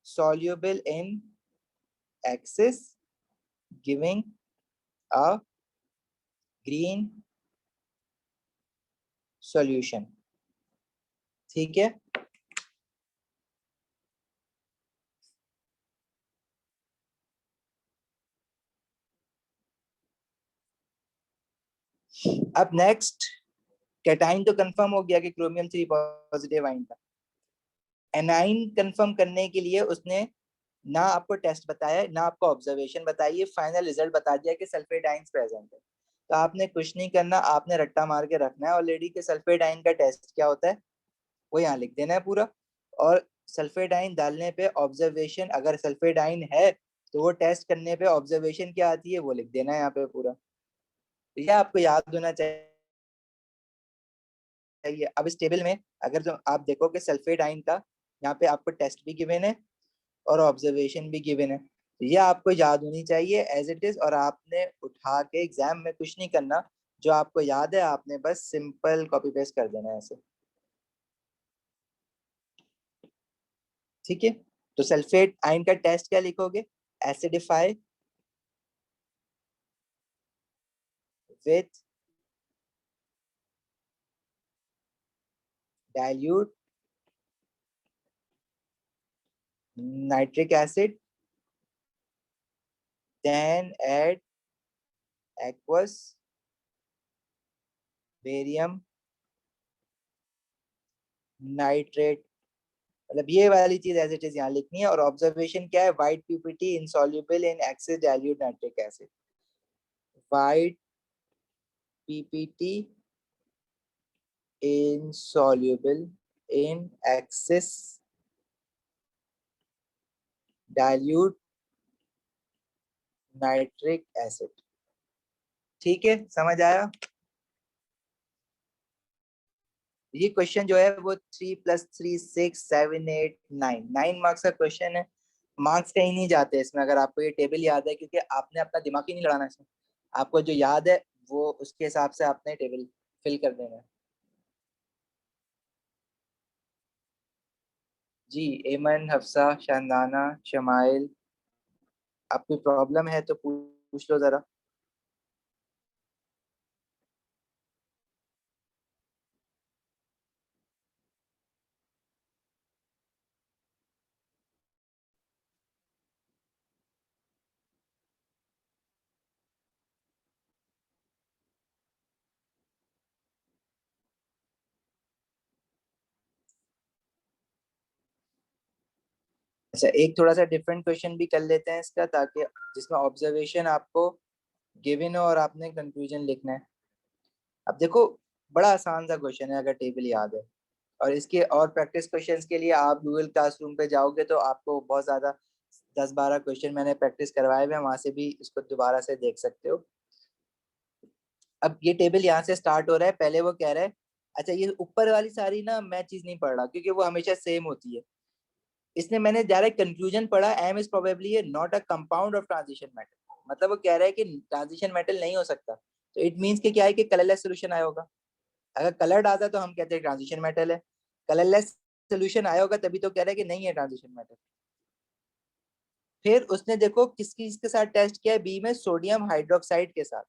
soluble in excess giving a green solution। ठीक है, अब नेक्स्ट, कैटाइन तो कंफर्म हो गया कि क्रोमियम 3 पॉजिटिव आयन था। एनाइन कंफर्म करने के लिए उसने ना आपको टेस्ट बताया ना आपको ऑब्जर्वेशन बताई, फाइनल रिजल्ट बता दिया कि सल्फेट आयंस प्रेजेंट है। तो आपने कुछ नहीं करना, आपने रट्टा मार के रखना है ऑलरेडी कि सल्फेट आयन का टेस्ट क्या होता है, वो यहाँ लिख देना है पूरा। और सल्फेट आयन डालने पे ऑब्जर्वेशन, अगर सल्फेट आयन है तो वो टेस्ट करने पे ऑब्जर्वेशन क्या आती है वो लिख देना है यहाँ पे पूरा। तो ये आपको याद होना चाहिए। अब इस टेबल में अगर जो आप देखो कि सल्फेट आयन का यहाँ पे आपको टेस्ट भी गिवन है और ऑब्जर्वेशन भी गिवन है, तो ये आपको याद होनी चाहिए एज इट इज। और आपने उठा के एग्जाम में कुछ नहीं करना, जो आपको याद है आपने बस सिंपल कॉपी पेस्ट कर देना है ऐसे। ठीक है, तो सल्फेट आयन का टेस्ट क्या लिखोगे, acidify with dilute nitric acid, then add aqueous barium nitrate। मतलब ये वाली चीज एज इट इज यहाँ लिखनी है। और ऑब्जर्वेशन क्या है, white PPT insoluble in access dilute nitric acid, white PPT insoluble in excess dilute nitric acid. ठीक है, समझ आया। ये क्वेश्चन जो है वो 3+3 6 7 8 9 9 मार्क्स का क्वेश्चन है। मार्क्स कहीं नहीं जाते इसमें अगर आपको ये टेबल याद है, क्योंकि आपने अपना दिमाग ही नहीं लड़ाना इसमें, आपको जो याद है वो उसके हिसाब से आपने टेबल फिल कर देना है। जी, एमन, हफ्सा, शानदाना, शमाइल, आपकी प्रॉब्लम है तो पूछ लो जरा। अच्छा, एक थोड़ा सा डिफरेंट क्वेश्चन भी कर लेते हैं इसका, ताकि जिसमें ऑब्जर्वेशन आपको गिवन हो और आपने कंक्लूजन लिखना है। अब देखो, बड़ा आसान सा क्वेश्चन है अगर टेबल याद है। और इसके और प्रैक्टिस क्वेश्चंस के लिए आप गूगल क्लासरूम पे जाओगे तो आपको बहुत ज्यादा 10-12 क्वेश्चन मैंने प्रैक्टिस करवाए हुए हैं, वहां से भी इसको दोबारा से देख सकते हो। अब ये टेबल यहाँ से स्टार्ट हो रहा है, पहले वो कह रहा है, अच्छा ये ऊपर वाली सारी ना मैं चीज नहीं पढ़ रहा क्योंकि वो हमेशा सेम होती है। इसने मैंने डायरेक्ट कंक्लूजन पढ़ा, M is probably not a compound of transition metal. मतलब वो कह रहा है कि ट्रांजिशन मेटल नहीं हो सकता, तो इट मीन्स कि क्या है कि कलरलेस सोल्यूशन आया होगा। अगर कलर्ड आता तो हम कहते हैं ट्रांजिशन मेटल है, कलरलेस सोल्यूशन आया होगा तभी तो कह रहा है कि नहीं है ट्रांजिशन मेटल। फिर उसने देखो किस किस के साथ टेस्ट किया है, बी में सोडियम हाइड्रोक्साइड के साथ।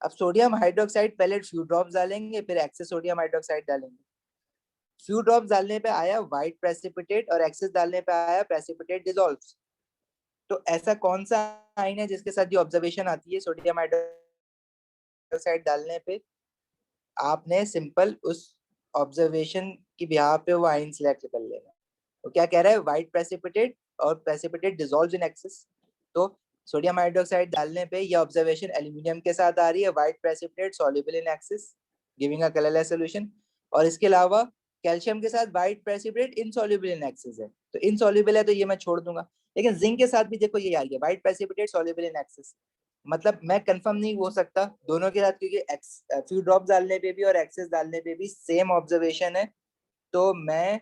अब सोडियम हाइड्रोक्साइड पहले फ्यू ड्रॉप्स डालेंगे, फिर एक्सेस सोडियम हाइड्रोक्साइड डालेंगे। फ्यू ड्रॉप्स डालने पे आया व्हाइट प्रेसिपिटेट और एक्सेस डालने पे आया प्रेसिपिटेट डिसॉल्व। तो ऐसा कौन सा आइन है जिसके साथ ये ऑब्जर्वेशन आती है, सोडियम हाइड्रोक्साइड डालने पे आपने सिंपल उस ऑब्जर्वेशन की बिहार पे वो आइन सिलेक्ट कर लेना। तो क्या कह रहा है, व्हाइट प्रेसिपिटेट और प्रेसिपिटेट डिसॉल्व इन एक्सेस। तो सोडियम हाइड्रोक्साइड डालने पे ये ऑब्जर्वेशन एल्यूमिनियम के साथ आ रही है, white precipitate soluble in excess giving a colourless solution. और इसके अलावा कैल्शियम के साथ white precipitate insoluble in access है, तो इनसॉल्युबल है तो ये मैं छोड़ दूंगा। लेकिन जिंक के साथ भी देखो ये आ रही है, white precipitate soluble in access. मतलब मैं कंफर्म नहीं हो सकता दोनों के साथ, क्योंकि फ्यू ड्रॉप डालने पे भी और एक्सेस डालने पे भी सेम ऑब्जर्वेशन है, तो मैं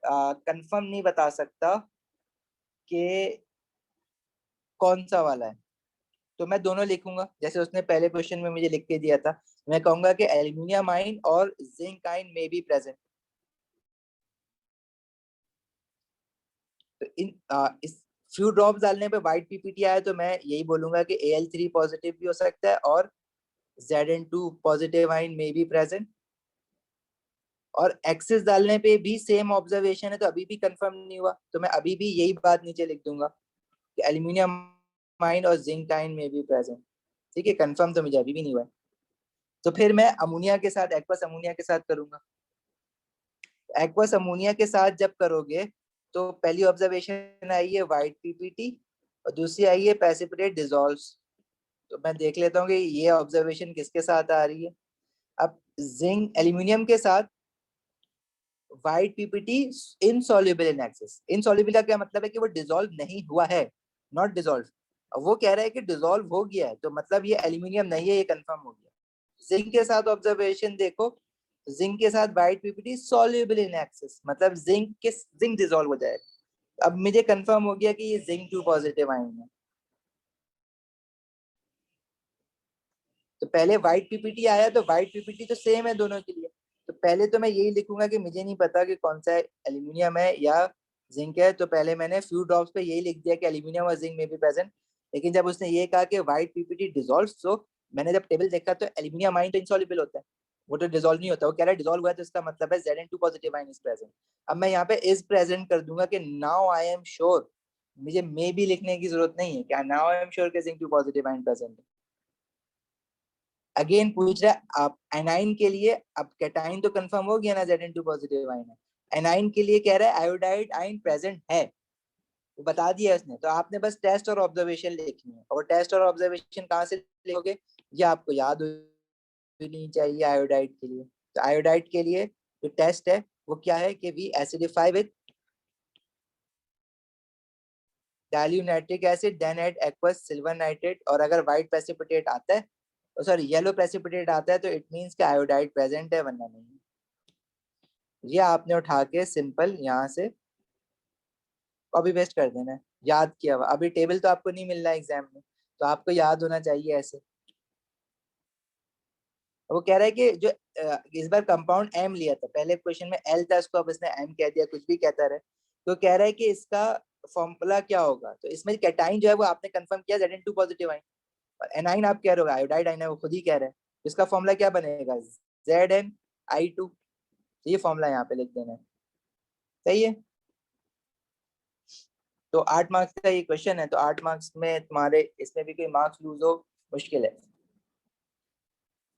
कंफर्म नहीं बता सकता कि कौन सा वाला है। तो मैं दोनों लिखूंगा जैसे उसने पहले क्वेश्चन में मुझे लिख के दिया था। मैं कहूंगा कि एल्यूमिनियम आयन और जिंक आयन में बी प्रेजेंट। तो इस फ्यू ड्रॉप्स डालने पे व्हाइट पीपीटी आया, तो मैं यही बोलूंगा कि Al3 पॉजिटिव भी हो सकता है और Zn2 पॉजिटिव आयन में बी प्रेजेंट। और एक्सेस डालने पे भी सेम ऑब्जर्वेशन है, तो अभी भी कंफर्म नहीं हुआ, तो मैं अभी भी यही बात नीचे लिख दूंगा कि एल्यूमिनियम आयन और जिंक आयन में बी प्रेजेंट। ठीक है, कंफर्म तो मुझे अभी भी नहीं हुआ। तो फिर मैं अमोनिया के साथ, एक्वस अमोनिया के साथ करूंगा। एक्वस अमोनिया के साथ जब करोगे तो पहली ऑब्जर्वेशन आई है व्हाइट पीपीटी और दूसरी आई है प्रेसिपिटेट डिसॉल्व्स। तो मैं देख लेता हूँ कि ये ऑब्जर्वेशन किसके साथ आ रही है। अब जिंक एल्यूमिनियम के साथ white PPT insoluble in access. Insoluble का क्या मतलब है कि वो डिसॉल्व नहीं हुआ है, नॉट डिसॉल्व। वो कह रहा है कि डिसॉल्व हो गया है, तो मतलब ये एल्यूमिनियम नहीं है, ये कंफर्म हो गया। जिंक के साथ ऑब्जर्वेशन देखो, जिंक के साथ white PPT soluble in access, मतलब जिंक डिसॉल्व हो जाएगा। अब मुझे कंफर्म हो गया कि ये जिंक 2 पॉजिटिव आयन है। तो पहले व्हाइट पीपीटी आया, तो व्हाइट पीपीटी तो सेम है दोनों के लिए। तो पहले तो मैं यही लिखूंगा कि मुझे नहीं पता कि कौन सा एल्यूमिनियम है या जिंक है, तो पहले मैंने फ्यू ड्रॉप्स पे यही लिख दिया कि एल्यूमिनियम और जिंक में भी प्रेजेंट। लेकिन जब उसने ये कहा कि व्हाइट पीपीटी डिसॉल्व, तो मैंने जब टेबल देखा तो एल्यूमिनियम आयन तो इनसॉल्युबल होता है, वो तो डिसॉल्व नहीं होता। वो कह रहा है डिसॉल्व हुआ है, तो इसका मतलब है Zn2 positive ion is present. अब मैं यहाँ पे इज प्रेजेंट कर दूंगा कि नाउ आई एम श्योर, मुझे मे भी लिखने की जरूरत नहीं है, क्या नाउ आई एम श्योर कि जिंक 2 पॉजिटिव आयन प्रेजेंट है। अगेन पूछ रहा है आप एनाइन के लिए। अब कैटाइन तो कंफर्म हो गया ना, Zn2 पॉजिटिव आयन है। एनाइन के लिए कह रहा है आयोडाइड आयन प्रेजेंट है, वो बता दिया उसने। तो आपने बस टेस्ट और ऑब्जर्वेशन लिखनी है, और टेस्ट और ऑब्जर्वेशन कहाँ से लिखोगे, ये आपको याद होनी चाहिए आयोडाइड के लिए। तो आयोडाइड के लिए जो टेस्ट है वो क्या है कि we acidify with dilute nitric acid then add aqueous silver nitrate, और अगर व्हाइट प्रेसिपिटेट आता है, सॉरी येलो प्रेसिपिटेट आता है, तो इट मींस कि आयोडाइड प्रेजेंट है, वरना नहीं। ये आपने उठा के सिंपल यहाँ से कॉपी पेस्ट कर देना है, याद किया हुआ। अभी टेबल तो आपको नहीं मिल रहा है एग्जाम में, तो आपको याद होना चाहिए ऐसे। वो कह रहा है कि जो इस बार कंपाउंड एम लिया था, पहले क्वेश्चन में एल था, इसको अब इसने एम कह दिया, कुछ भी कहता रहे। तो कह रहा है कि इसका फॉर्मूला क्या होगा। तो इसमें कैटाइन जो है वो आपने कंफर्म किया Zn2 पॉजिटिव आयन, और एनाइन आप कह रहे हो आयोडाइड आयन है, वो खुद ही कह रहे हैं। इसका फॉर्मूला क्या बनेगा, Zn(I2)। ये फॉर्मूला यहाँ पे लिख देना है, सही है। तो 8 मार्क्स का ये क्वेश्चन है, तो 8 मार्क्स में तुम्हारे इसमें भी कोई मार्क्स लूज हो, मुश्किल है।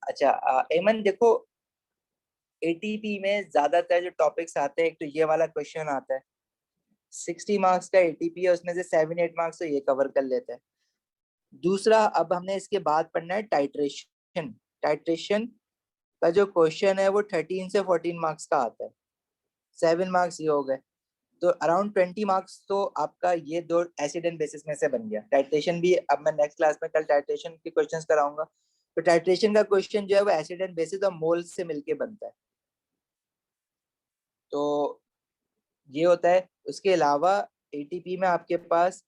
अच्छा एमन देखो, एटीपी में ज्यादातर जो टॉपिक्स आते हैं, एक तो ये वाला क्वेश्चन आता है, 60 मार्क्स का एटीपी है, उसमें से 7-8 मार्क्स तो ये कवर कर लेते हैं। दूसरा, अब हमने इसके बाद पढ़ना है टाइट्रेशन। टाइट्रेशन का जो क्वेश्चन है वो 13 से 14 मार्क्स का आता है, 7 मार्क्स ये हो गए, तो अराउंड 20 मार्क्स तो आपका ये दो एसिड एंड बेसिस में से बन गया। टाइट्रेशन भी अब मैं नेक्स्ट क्लास में कल टाइट्रेशन के क्वेश्चंस कराऊंगा। तो टाइट्रेशन का क्वेश्चन जो है वो एसिड एंड बेसिस और मोल्स से मिलके बनता है, तो ये होता है। उसके अलावा एटीपी में आपके पास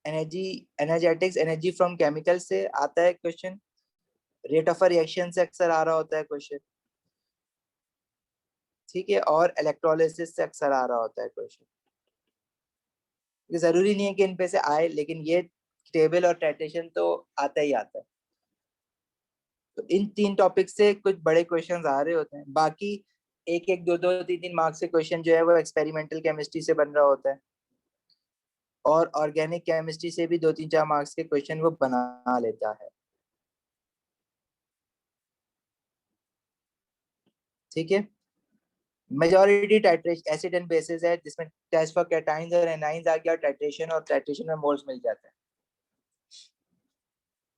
energy, energetics, energy from chemical से आता है क्वेश्चन। रेट ऑफ रिएक्शन से अक्सर आ रहा होता है क्वेश्चन, ठीक है, और इलेक्ट्रोलिसिस से अक्सर आ रहा होता है क्वेश्चन। ये जरूरी नहीं है कि इन पे से आए, लेकिन ये टेबल और टाइट्रेशन तो आता ही आता है। तो इन 3 टॉपिक से कुछ बड़े क्वेश्चंस आ रहे होते हैं, बाकी एक एक दो दो तीन तीन मार्क्स से क्वेश्चन जो है वो एक्सपेरिमेंटल केमिस्ट्री से बन रहा होता है, और ऑर्गेनिक केमिस्ट्री से भी 2-3-4 मार्क्स के क्वेश्चन वो बना लेता है, ठीक है। Majority titration acid and bases है, जिसमें टेस्ट फॉर कैटाइंस और एनाइंस आ गया, टाइट्रेशन, और टाइट्रेशन में मोल्स मिल जाता है,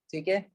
ठीक है।